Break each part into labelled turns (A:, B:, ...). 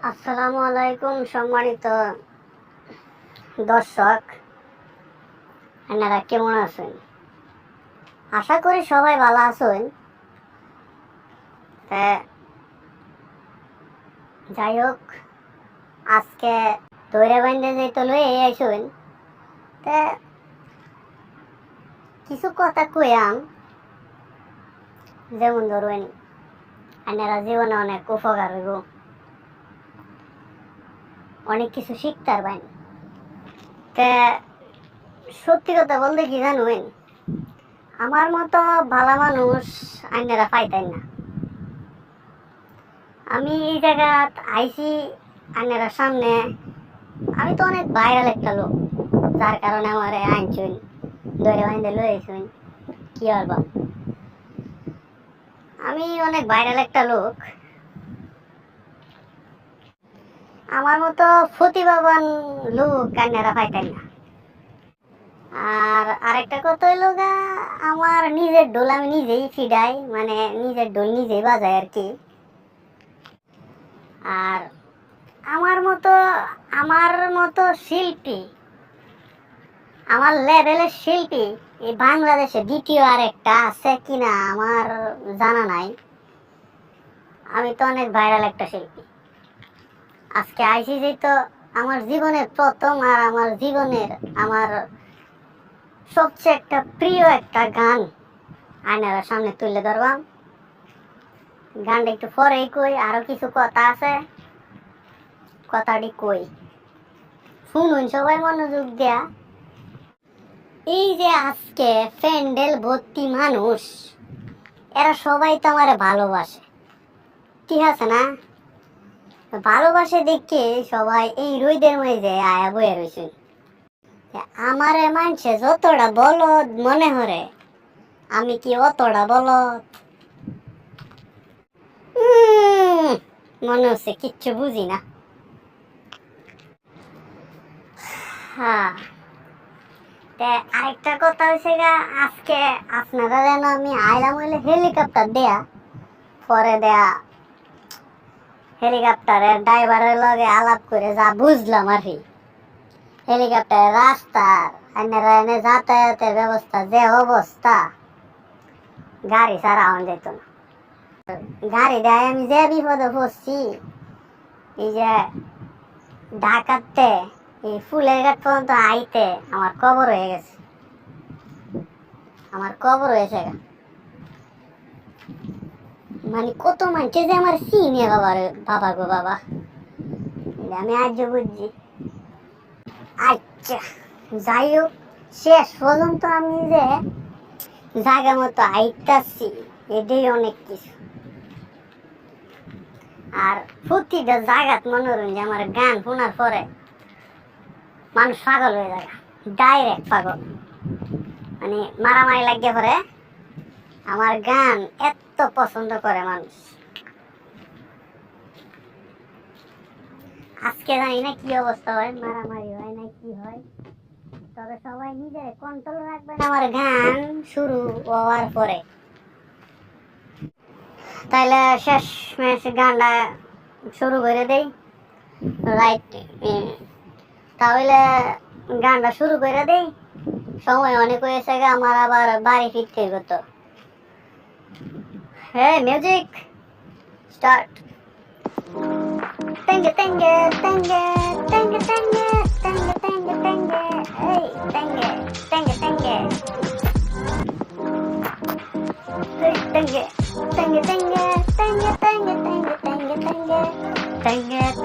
A: আসসালামু আলাইকুম সম্মানিত দর্শক, আপনারা কেমন আছেন? আশা করি সবাই ভালো আছেন। যাই হোক, আজকে দৈরে বাইন্দে যেতে লয়ে আইসুন, কিছু কথা কইয়াম। যেমন ধরুন, আপনারা জীবনে অনেক উপকার হইব, অনেক কিছু শিখতে পারবেন। সত্যি কথা বলতে কি জানুন, আমার মতো ভালো মানুষ আপনারা পাইতেন না। আমি এই জায়গা আইসি আপনারা সামনে, আমি তো অনেক ভাইরাল একটা লোক, যার কারণে আমার আনছুন, ধরে বাইন্দে লইছুন। কি বলবা, আমি অনেক ভাইরাল একটা লোক। আমার মতো প্রতিভাবান লোক আপনারা পাইতেন না। আর আরেকটা কথা হইল গা, আমার নিজের ঢোল আমি নিজেই ফিডাই, মানে নিজের ঢোল নিজেই বাজাই আর কি। আর আমার মতো শিল্পী, আমার লেভেলের শিল্পী এই বাংলাদেশে দ্বিতীয় আরেকটা আছে কিনা আমার জানা নাই। আমি তো অনেক ভাইরাল একটা শিল্পী। আজকে আইসি যেহেতু আমার জীবনের প্রথম, আর আমার জীবনের আমার সবচেয়ে একটা প্রিয় একটা গান আপনারা সামনে তুলে ধরবাম। গানটা একটু পরেই কই, আরো কিছু কথা আছে, কথাটি কই শুনুন সবাই মনোযোগ দেয়া। এই যে আজকে প্যান্ডেল ভর্তি মানুষ, এরা সবাই তো আমার ভালোবাসে, ঠিক আছে না? ভালোবাসে দেখে সবাই এই রোদের মধ্যে আয়া বয়ে রয়েছে। আমারে মানছে যতটা বলদ মনে হরে, আমি কি অতটা বলদ? মনে হচ্ছে কিচ্ছু বুঝি না। হ্যাঁ, আরেকটা কথা হয়েছে গা, আজকে আপনারা যেন আমি আইলাম হইলে হেলিকপ্টার দেয়া, পরে দেয়া হেলিকপ্টারের ড্রাইভারের লগে আলাপ করে যা বুঝলাম আর কি, হেলিকপ্টারের রাস্তার আপনারা এনে যাতায়াতের ব্যবস্থা যে অবস্থা, গাড়ি ছাড়া আওয়ান যেত না। গাড়ি দেয় আমি যে বিপদে পড়ছি, এই যে ঢাকাতে এই ফুলের ঘাট পর্যন্ত আইতে আমার কবর হয়ে গেছে, আমার কবর হয়েছে। মানে কত মানছে যে আমার চিনে বাবা গো বাবা, আমি আজ বুঝছি। আচ্ছা যাই হোক, শেষ পর্যন্ত আমি যে জায়গা মতো আইতাছি, এটাই অনেক কিছু। আর প্রতিটা জায়গাত মনে করেন যে আমার গান শোনার পরে মানুষ পাগল হয়ে যায়, ডাইরেক্ট পাগল, মানে মারামারি লাগিয়ে পরে আমার গান এত পছন্দ করে মানুষ। আজকে জানি না কি অবস্থা হয়, মারামারি হয় না কি হয়, তবে সবাই নিজের কন্ট্রোল রাখবেন আমার গান শুরু হওয়ার পরে। তাইলে শেষ গানটা শুরু করে দেই, রাইট? তাহলে গানটা শুরু করে দেই, সময় অনেক হয়েছে, আমার আবার বাড়ি ফিরতে হতো। হ্যাঁ, music start. Tenge tenge tenge tenge tenge tenge tenge tenge, hey tenge tenge tenge, hey tenge tenge tenge tenge tenge tenge tenge tenge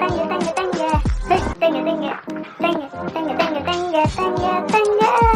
A: tenge tenge tenge tenge, hey tenge tenge tenge tenge tenge tenge tenge tenge.